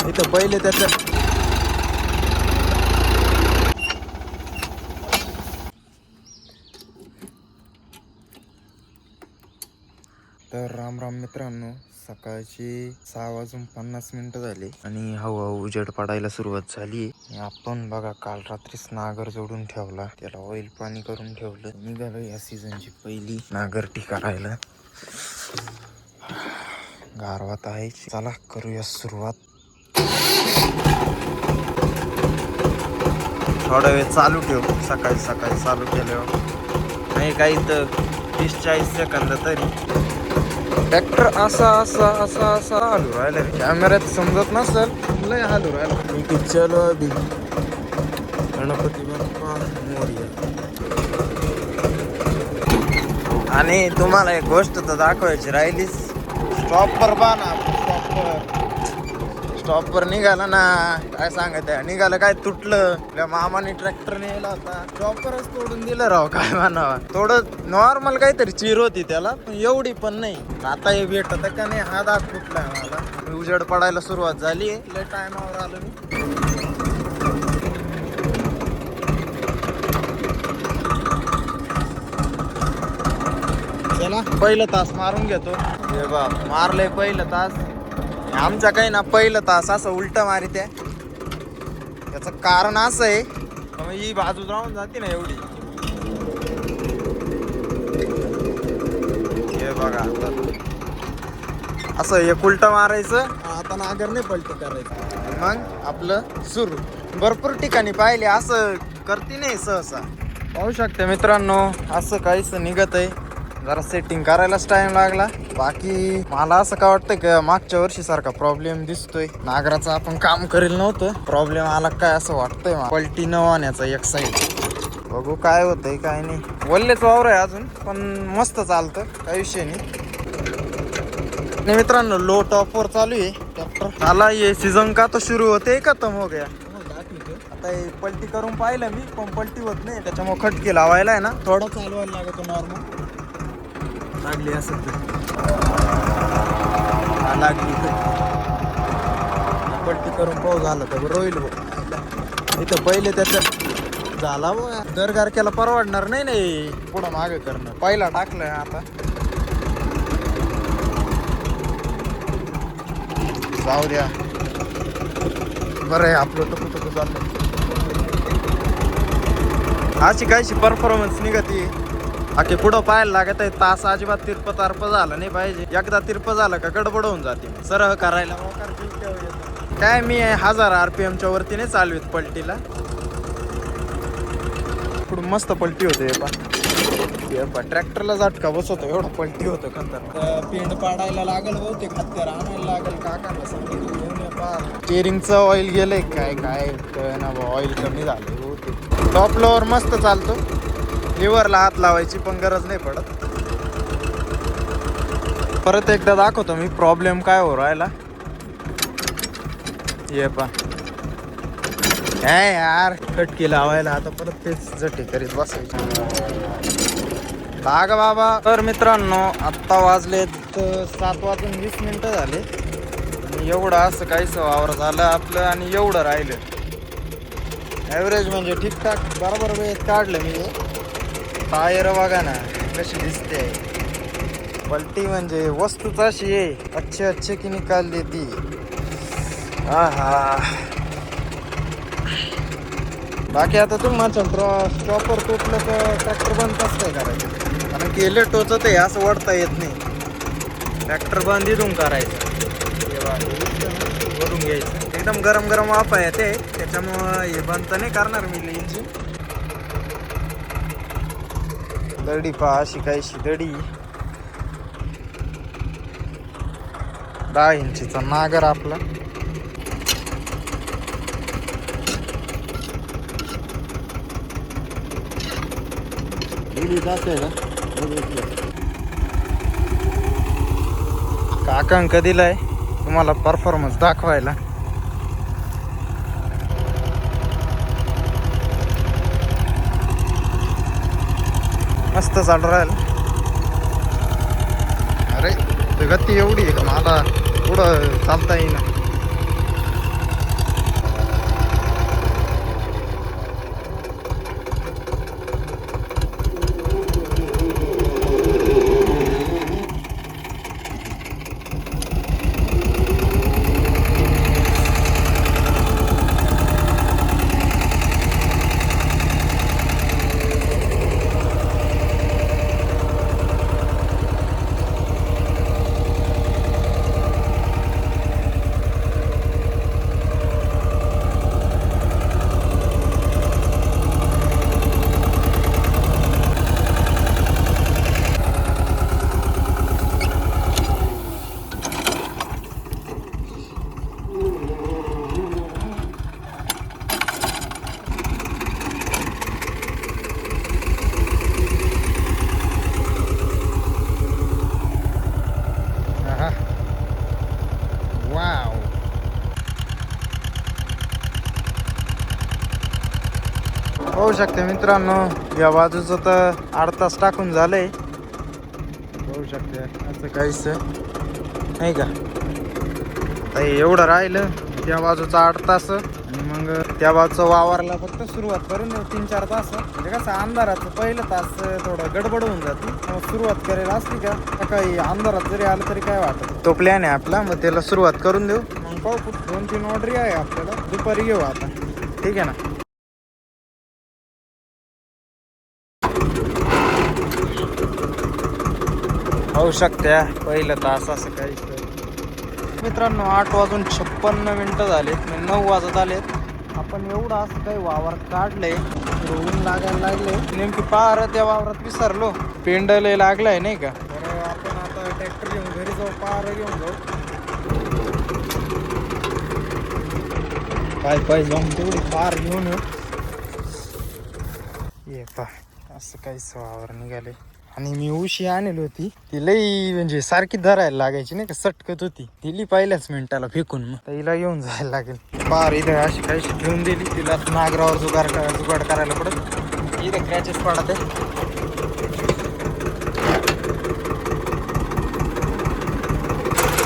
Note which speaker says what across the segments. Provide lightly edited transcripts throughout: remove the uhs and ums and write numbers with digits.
Speaker 1: इथं पहिले त्याचं तर राम राम मित्रांनो, सकाळची 6:50 झाले आणि हळूहळू उजेड पडायला सुरुवात झाली. आपण बघा काल रात्रीच नागर जोडून ठेवला, त्याला ऑइल पाणी करून ठेवलं. निघालो या सीझनची पहिली नागरटी करायला. गारवात आहे, चला करूया सुरुवात. थोडा वेळ चालू ठेव, सकाळी सकाळी चालू केल्यावर नाही काही तर 30-40 सेकंद तरी ट्रॅक्टर असा असा असा असा हालू राहिला. कॅमेऱ्यात समजत नसेल, लय हालू राहिला. चलो अभी गणपती बाप्पा मोरया. आणि तुम्हाला एक गोष्ट तर दाखवायची राहिलीच. स्टॉपवर बाना, स्टॉपवर निघाला ना, काय सांगत आहे, निघालं काय तुटलं. मामाने ट्रॅक्टर नेला होता, स्टॉपवरच तोडून दिलं राव. काय म्हणावा, थोडं नॉर्मल काहीतरी चिर होती त्याला, पण एवढी पण नाही. आता हे भेटत का नाही हा दाग फुटलाय मला. उजेड पडायला सुरुवात झाली, लय टायमावर आलो मी. चला पहिलं तास मारून घेतो. हे बा मारलंय पहिलं तास. आमच्या काही ना पहिलं तास असं उलट मारित आहे. त्याचं कारण असं आहे, ही बाजू राहून जाते ना एवढी. हे बघा असं एक उलट मारायचं. आता नागर नाही पलटी करायचं, मग आपलं सुरू. भरपूर ठिकाणी पाहिले असं करते नाही सहसा. पाहू शकते मित्रांनो, असं काहीच निघत आहे. जरा सेटिंग करायलाच टाइम लागला. बाकी मला असं काय वाटतं की मागच्या वर्षी सारखा प्रॉब्लेम दिसतोय. नागराचं आपण काम करेल नव्हतं, प्रॉब्लेम आला काय असं वाटतंय. पलटी न वाहण्याचा एक साईड. बघू काय होतंय काय नाही. वल्लेच वावर आहे अजून, पण मस्त चालतं, काही विषय नाही. मित्रांनो लो टॉप वर चालू आहे ट्रॅक्टर. मला ये सीझन का तो सुरू होते खतम हो गया. आता पलटी करून पाहिलं मी, पण पलटी होत नाही. त्याच्यामुळे खटके लावायला आहे ना थोडं चालवायला लागतो नॉर्मल. लागली असं लागली पलटी करून पाहू झालं तर बरं होईल. इथं पहिले त्याचं झाला दरगार केला, परवडणार नाही. नाही पुढं मागे करणं. पहिला टाकलंय आता, जाऊ द्या. बरं आहे आपलं टुकू टुकू चाललं. अशी कायशी परफॉर्मन्स निघती. आखे पुढं पाहायला लागत आहे. तास अजिबात तिरप तारप झालं नाही पाहिजे. एकदा तिरप झालं का गडबड होऊन जाते. सरळ करायला काय मी 1000 RPM च्या वरती नाही चालवीत पलटीला. पुढं मस्त पलटी होते. ट्रॅक्टरला झटका बसवतो एवढं पलटी होतं. खतर पेंड पाडायला लागल, बहुतेक हत्यार आणायला लागल. काकाला सांगितलं स्टेरिंगचं ऑइल गेलंय काय काय ना, ऑइल कमी झालं बहुतेक. टॉप लोअर मस्त चालतो, लिव्हरला हात लावायची पण गरज नाही पडत. परत एकदा दाखवतो मी प्रॉब्लेम काय हो राहिला. ये पा काय यार, खटकी लावायला आता परत तेच जटे करीत बसायचे. लाग बाबा. तर मित्रांनो आत्ता वाजले 7:20 झाले. आणि एवढं असं काहीच वावर झालं आपलं, आणि एवढं राहिलं. ॲव्हरेज म्हणजे ठीकठाक बरोबर वेळेत काढलं मी. टायर बघा ना कशी दिसते. पलटी म्हणजे वस्तूच अशी आहे, अच्छे अच्छे की निकाल देती. हा बाकी आता तुम्हाला स्टॉपर तुटलं तर ट्रॅक्टर बंद कसं काय करायचं. कारण की लेट टोचत आहे, असं वडता येत नाही. ट्रॅक्टर बंद इथून करायचं, वरून घ्यायचं. एकदम गरम गरम वाफा येते, त्याच्यामुळं हे बंद तर नाही करणार मी इंजिन. दडी पहा अशी काहीशी दडी. 10 इंचीचा नागर आपला. काकांक दिलाय तुम्हाला परफॉर्मन्स दाखवायला. मस्त चालू राहील. अरे गती एवढी आहे का मला पुढं चालता येईना. पाहू शकते मित्रांनो, या बाजूचं तर 8 तास टाकून झालंय. पाहू शकते असं काहीच नाही का. आता एवढं राहिलं त्या बाजूचा 8 तास आणि मग त्या बाजूचं वावरला फक्त सुरुवात करून 3-4 तास. म्हणजे कसं अंधाराचं पहिलं तास थोडं गडबड होऊन जाते. मग सुरुवात करायला असली का सकाळी अंधारात जरी आलं तरी काय वाटत. तो प्लॅन आहे आपला, मग त्याला सुरुवात करून देऊ. मग पाहू 2-3 ऑर्डरी आहे आपल्याला, दुपारी घेऊ आता. ठीक आहे ना. होऊ शकते पहिलं तास असं काहीच. मित्रांनो 8:56 झालेत, 9 वाजत आलेत. आपण एवढं असं काही वावरात काढलंय, ऊन लागायला लागले. नेमकी पार त्या वावरात विसरलो, पेंडल लागलाय नाही का. तर आपण आता ट्रॅक्टर घेऊन घरी जाऊ, पार घेऊन जाऊ. पाय जाऊन तेवढी पार घेऊन ये. असं काहीच वावर निघाले. आणि मी उशी आणली होती, ती लई म्हणजे सारखी धरायला लागायची नाही का, सटकत होती. दिली पहिल्याच मिनिटाला फेकून, मग हिला घेऊन जायला लागेल. पार इथं अशी काहीशी ठेवून दिली, तिला नागरावर जुगाड करायला पडत. इथं क्रॅचेस पडत आहे.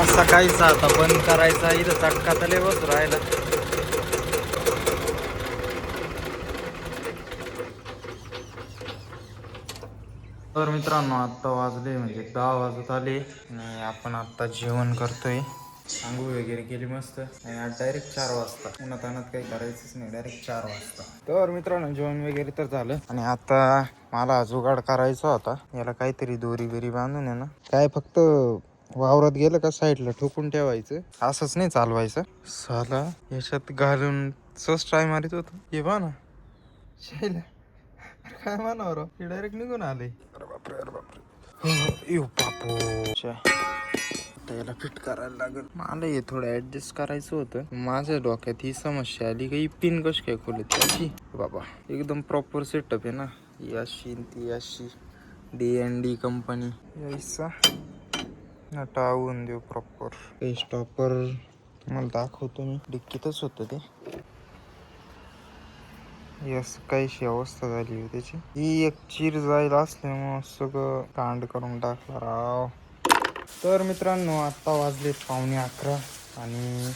Speaker 1: असा काहीच आता बंद करायचा, इथं चटका तले बस राहिला. तर मित्रांनो आत्ता वाजले म्हणजे 10 वाजत आले आणि आपण आत्ता जेवण करतोय. आंघोळ वगैरे केली मस्त आणि आज डायरेक्ट 4 वाजता. उन्हातानात काही करायचंच नाही, डायरेक्ट 4 वाजता. तर मित्रांनो जेवण वगैरे तर झालं आणि आता मला जुगाड करायचा होता. याला काहीतरी दोरी बिरी बांधून आहे ना, काय फक्त वावरात गेलं का साईडला ठोकून ठेवायचं, असंच नाही चालवायचं. साला याच्यात घालून सहज ट्राय मारित होतो. हे बा ना शायला काय म्हणावर डायरेक्ट निघून आले. अरे बापरे, अरे बापरे. यो बापू, याला फिट करायला लागेल. मला हे थोडं ऍडजस्ट करायचं होतं. माझ्या डोक्यात ही समस्या आली की पिन कशी काय खोलत त्याची. बाबा एकदम प्रॉपर सेटअप आहे ना, याशी ती अशी D&D कंपनी यायचा टावून देऊ प्रॉपर. काही स्टॉपर तुम्हाला दाखवतो मी, डिक्कीतच होतं ते. असं काहीशी अवस्था झाली आहे त्याची. ही एक चीर जायला असल्यामुळं सगळं कांड करून टाकला राव. तर मित्रांनो आत्ता वाजलेत 11:15 आणि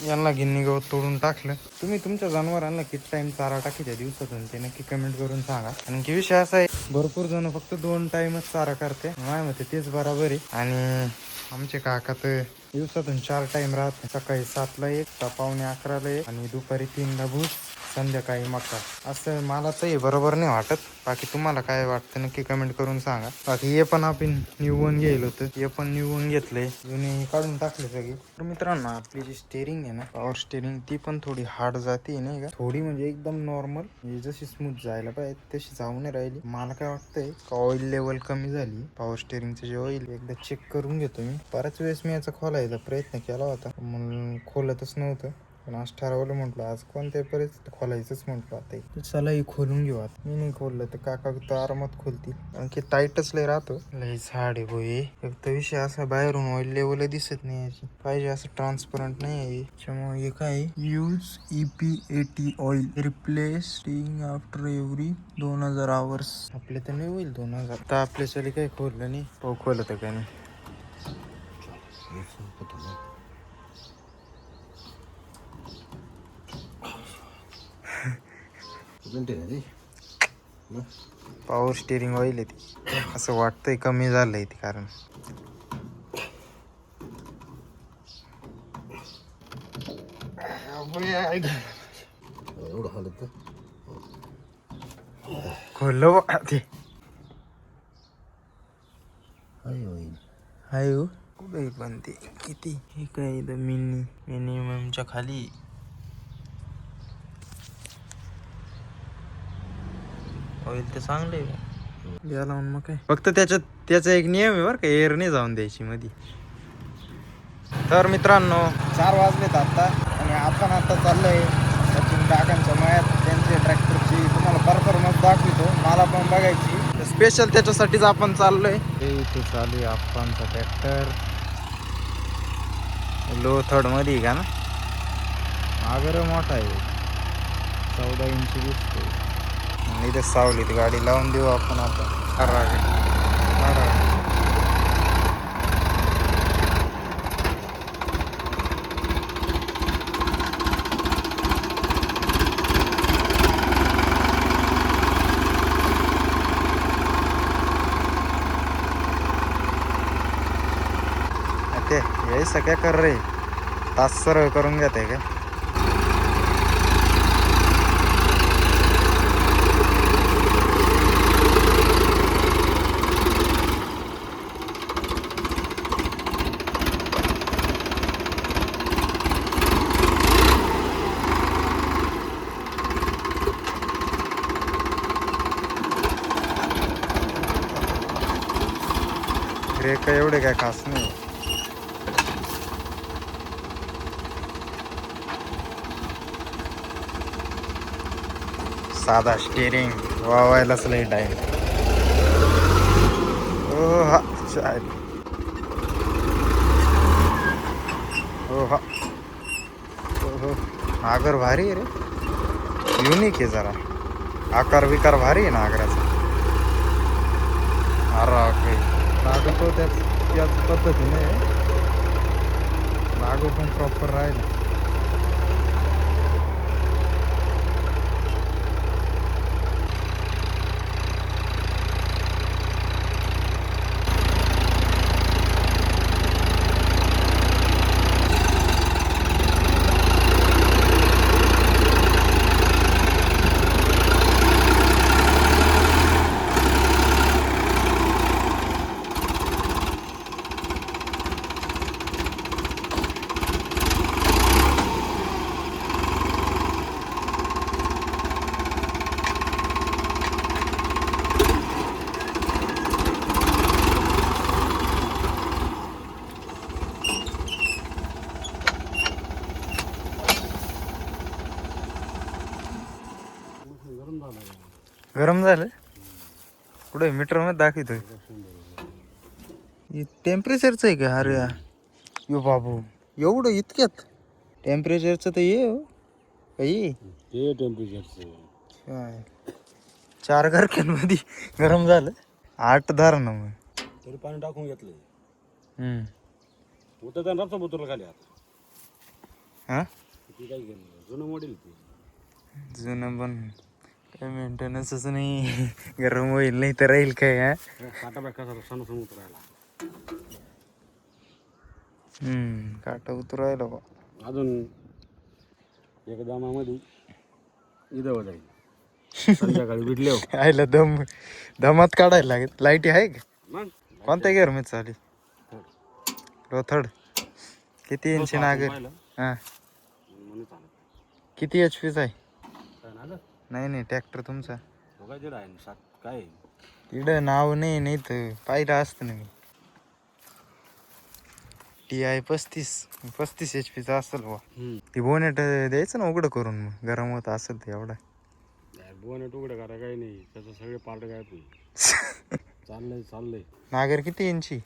Speaker 1: यांना गिन्नी गवत तोडून टाकलं. तुम्ही तुमच्या जनावरांना किती टाइम चारा टाकीच्या दिवसातून ते नक्की कमेंट करून सांगा. कारण की विषय असा आहे, भरपूर जण फक्त 2 टाइमच चारा करते. नाही मग तेच बरोबर आहे. आणि आमचे काका तर दिवसातून 4 टाइम राहत. सकाळी 7ला एक, 11:15ला एक आणि दुपारी 3ला भूस, संध्याकाळी मका. असं मला तर हे बरोबर नाही वाटत. बाकी तुम्हाला काय वाटतं नक्की कमेंट करून सांगा. बाकी हे पण आपण निवडून गेलो होतं, हे पण निवडून घेतलंय, जुने काढून टाकले सगळे. तर मित्रांनो आपली जी स्टेरिंग आहे ना, पॉवर स्टेरिंग, ती पण थोडी हार्ड जाते नाही का. थोडी म्हणजे एकदम नॉर्मल, म्हणजे जशी स्मूथ जायला पाहिजे तशी जाऊ नाही राहिली. मला काय वाटतंय का ऑइल लेवल कमी झाली पॉवर स्टेरिंगचं. जे ऑइल एकदा चेक करून घेतो मी. बऱ्याच वेळेस मी याचा खोलायचा प्रयत्न केला होता, म्हणून खोलतच नव्हतं. पण आज ठरवलं, म्हटलं आज कोणत्या परिस्थितीत खोलायचंच म्हटलं आता. चला ही खोलून घेऊ. आता मी नाही खोललं तर काका तर आरामात खोलतील, कारण की टाईटच लय राहतो. लय झाड आहे भो. एक तर विषय असा, बाहेरून ऑइल लेवल दिसत नाही याची, पाहिजे असं ट्रान्सपरंट नाही आहे. त्यामुळे हे काय, use EP80 oil replacing after every 2000 hours. आपले तर नाही होईल 2000. तर आपल्यासाठी काही खोललं नाही, पाहू खोलत का नाही. पॉवर स्टेरिंग ऑइल आहे ती, असं वाटतंय कमी झालंय ती. कारण खोललं ते हाय हो कुठे पण ते किती हे काय मिनिममच्या खाली. ऑइल तर चांगलं आहे या लावून. मग काय फक्त त्याचा एक नियम आहे बरं का, एअर नाही जाऊन द्यायची मध्ये. तर मित्रांनो 4 वाजलेत आता आणि आपण आता चाललोय सचिन काकांच्या मळ्यात. त्यांचे ट्रॅक्टरची तुम्हाला परफॉर्मन्स दाखवतो, मला पण बघायची. स्पेशल त्याच्यासाठीच आपण चाललोय. इथे चालू आहे आपणचा ट्रॅक्टर लो थर्ड मध्ये का ना, आगर मोठा आहे, 14 इंची दिसतो. इथे सावलीत गाडी लावून देऊ आपण आता. ते हे सगळ्या कर रे तास सर्व करून घेते का. ब्रेक काय एवढे काय खास नाही. साधा स्टेरिंग वावायलाच लई टाईम. हो हा चालेल. हो हा हो नागर भारी आहे रे. युनिक आहे जरा. आकार विकार भारी आहे नागराचा. अरे लागतो त्याच पद्धतीने लागू पण प्रॉपर राहील. गरम झालं कुठे मीटर मध्ये दाखवतोय. टेम्परेचरच आहे का. अरे यो बाबू एवढं इतक्यात टेम्परेचरचं तर ये काही टेम्परेचरचं 4 घरक्यांमध्ये गरम झालं. 8 धार ना मग
Speaker 2: तरी पाणी टाकून घेतलं. उतर रचा बोतल खाली आता.
Speaker 1: हा
Speaker 2: ती काय केलं जुनं मॉडेल ते
Speaker 1: जुनं पण काय मेंटेनन्सच नाही. गरम होईल नाही तर राहील काय. हा
Speaker 2: काटा बाय कसा सण सण उतरायला.
Speaker 1: काटा उतरायला बा.
Speaker 2: अजून एक दामामध्ये इथं जाईल. संध्याकाळी भिडले
Speaker 1: आयला दमात काढायला लागेल. लाईटी आहे का.
Speaker 2: मग
Speaker 1: कोणत्या गेअर मध्ये चालेल. थर्ड. किती इंची नागर. हा किती HP चा आहे. नाही नाही ट्रॅक्टर तुमचा
Speaker 2: काय
Speaker 1: इकडं नाव नाही तर पाहिलं असतं ना मी. TI 35 HP चा असेल बा. ती बोनेट द्यायचं ना उघडं करून. मग गरम होत असेल ते एवढा.
Speaker 2: बोनेट उघडं करा काही नाही त्याचं सगळे पार्ट काय चाललंय.
Speaker 1: नागर किती इंची.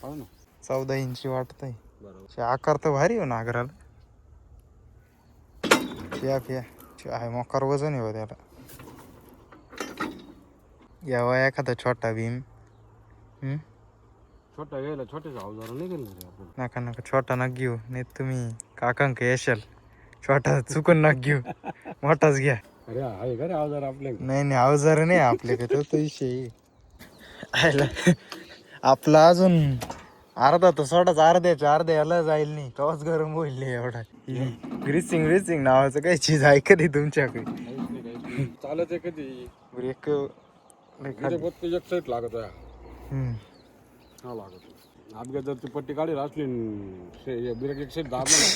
Speaker 2: हो ना
Speaker 1: 14 इंची वाटतंय.
Speaker 2: बरोबर.
Speaker 1: आकार तर भारी हो नागराला. आहे मोकार वजन आहे हो त्याला. यावा एखादा छोटा भीम.
Speaker 2: छोटा घ्यायला छोटेच अवजार नाही गेलं आपण.
Speaker 1: नका छोटा नका घेऊ नाही तुम्ही काकांक येशाल. छोटा चुकून नका घेऊ. मोठाच घ्या.
Speaker 2: अरे आहे का रे अवजार आपल्या.
Speaker 1: नाही अवजार नाही आपल्याकडे. तो विषय आपला अजून अर्धा तर सोडाच. अर्ध्या याला जाईल नाही कवाच गरम होईल नाही एवढा. ग्रीसिंग नावाचं काही चीज आहे कधी तुमच्याकडे.
Speaker 2: चालत आहे कधी
Speaker 1: ब्रेक
Speaker 2: एक साईड लागत आहे. हा लागत अपघात जर ती पट्टी काढी असली ब्रेक एक साईड दाबला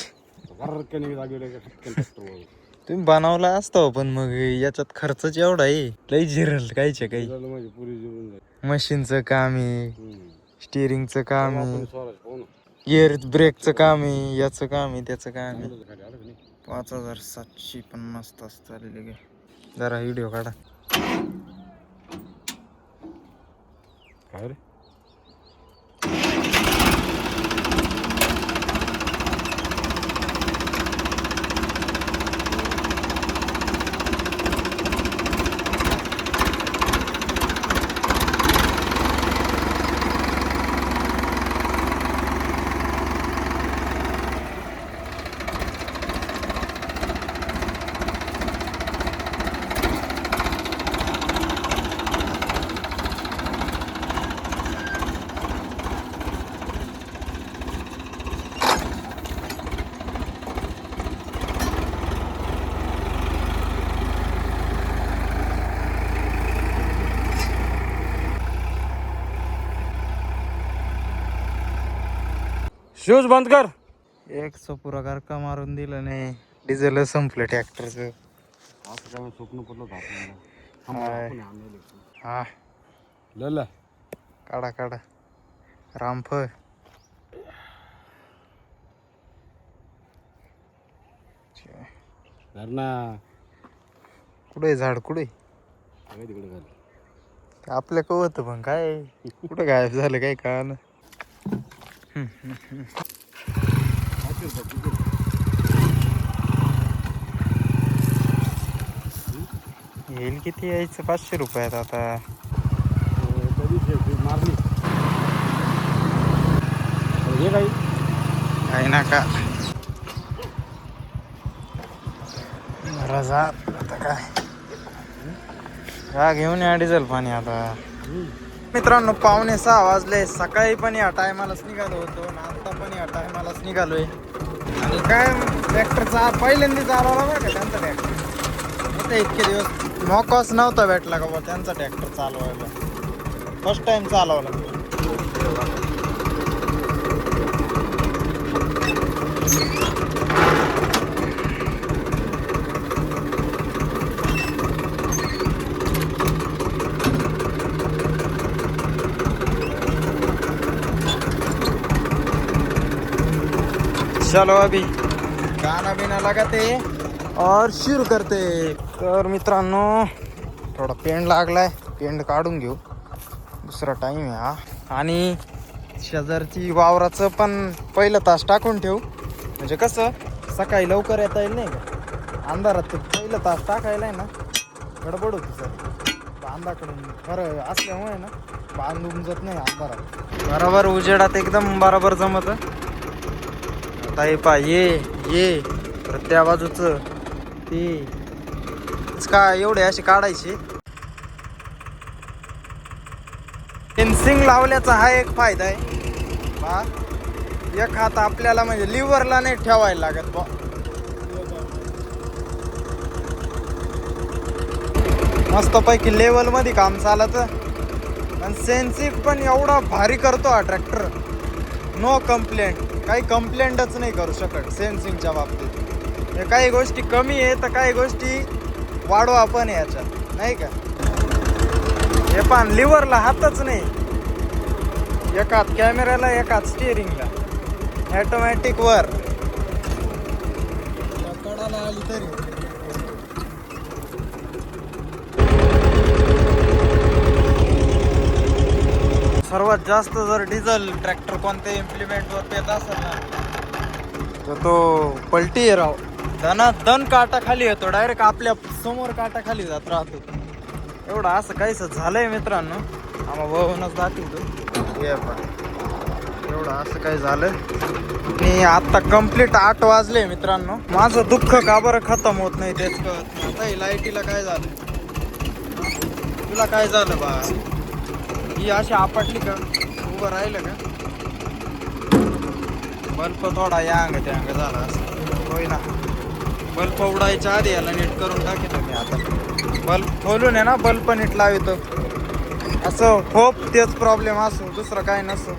Speaker 1: तुम्ही बनवला असतो पण मग याच्यात खर्चच एवढा आहे. लई जिरल काहीच्या काही.
Speaker 2: माझी पुरी जिरून जाईल.
Speaker 1: मशीनचं काम आहे. स्टिअरिंगचं काम आहे.
Speaker 2: स्वराज
Speaker 1: गिअर ब्रेकचं काम आहे. याचं काम आहे त्याचं काम आहे. 5750 तास चाललेले गे. जरा व्हिडिओ काढा.
Speaker 2: काय रे फ्यूज बंद कर.
Speaker 1: एक पुरा कारका मारून दिलं नाही. डिझेल संपलं ट्रॅक्टरचं.
Speaker 2: असं काय स्वप्न पडलं होतं आपल्याला.
Speaker 1: हाय.
Speaker 2: आपण आणलेलं.
Speaker 1: हा
Speaker 2: लय
Speaker 1: काढा काढा रामफ.
Speaker 2: धर ना.
Speaker 1: कुठे झाड कुठे
Speaker 2: तिकडे घाल.
Speaker 1: आपल्या कवत पण काय कुठं गायब झालं काय कळालं. येईल किती यायचं 500 रुपयात आता.
Speaker 2: मारली हे काही
Speaker 1: काही ना का रजा आता काय का घेऊन या डिझेल पाणी आता. मित्रांनो 5:45 वाजले. सकाळी पण या टायमालाच निघालो होतो आणि आता पण या टायमालाच निघालोय. आणि काय ट्रॅक्टरचा पहिल्यांदा चालवला बरं का त्यांचा ट्रॅक्टर. इथे इतके दिवस मोकाच नव्हता भेटला का बा त्यांचा ट्रॅक्टर चालवायला. फर्स्ट टाइम चालवला. चलो अभी गाना बिना लगाते और शुरू करते. तर मित्रांनो थोडा पेंड लागलाय. पेंड काढून घेऊ. दुसरा टाइम आहे हा. आणि शेजारची वावराचं पण पहिलं तास टाकून ठेवू. म्हणजे कसं सकाळी लवकर येता येईल नाही का. अंधारात पहिलं तास टाकायला आहे ना गडबड होती सर. बांधाकडून खरं असल्यामुळे ना बांधून जात नाही अंधारात. बरोबर उजेडात एकदम बरोबर जमत. ताई पा ये त्या बाजूच ते का एवढे असे काढायचे. फेन्सिंग लावल्याचा हा एक फायदा आहे बा. एक हात आपल्याला म्हणजे लिव्हरला नाही ठेवायला लागत बा. मस्तपैकी लेवल मध्ये काम चालत. आणि सेन्सिंग पण एवढा भारी करतो हा ट्रॅक्टर. No complaint. काही कंप्लेंटच नाही करू शकत सेन्सिंगच्या बाबतीत. काही गोष्टी कमी आहे तर काही गोष्टी वाढवा पण याच्यात नाही का. हे पण लिव्हरला हातच नाही. एक हात कॅमेऱ्याला एक हात स्टिअरिंगला. ऑटोमॅटिक वर कडाला आली तरी. सर्वात जास्त जर डिझेल ट्रॅक्टर कोणत्या इम्प्लिमेंटवर पेत असेल ना तर तो पलटी आहे राव. दन काटा खाली येतो. डायरेक्ट आपल्या समोर काटा खाली जात राहतो. एवढं असं काहीच झालंय मित्रांनो. आम्हाला बघूनच दाखवतो. हे पण एवढं असं काही झालं. मी आता कंप्लीट 8 वाजले मित्रांनो. माझं दुःख का बरं खतम होत नाही तेच कळत नाही. आता लाईटीला काय झालं. तुला काय झालं बा. ही अशी आपटली का उभं राहिलं का बल्ब थोडा यांग त्यांग झाला असं होय ना. बल्ब उडायच्या आधी याला नीट करून टाकेन मी आता. बल्ब खोलून आहे ना बल्ब नीट लावितो. असं होप तेच प्रॉब्लेम असो दुसरं काय नसो.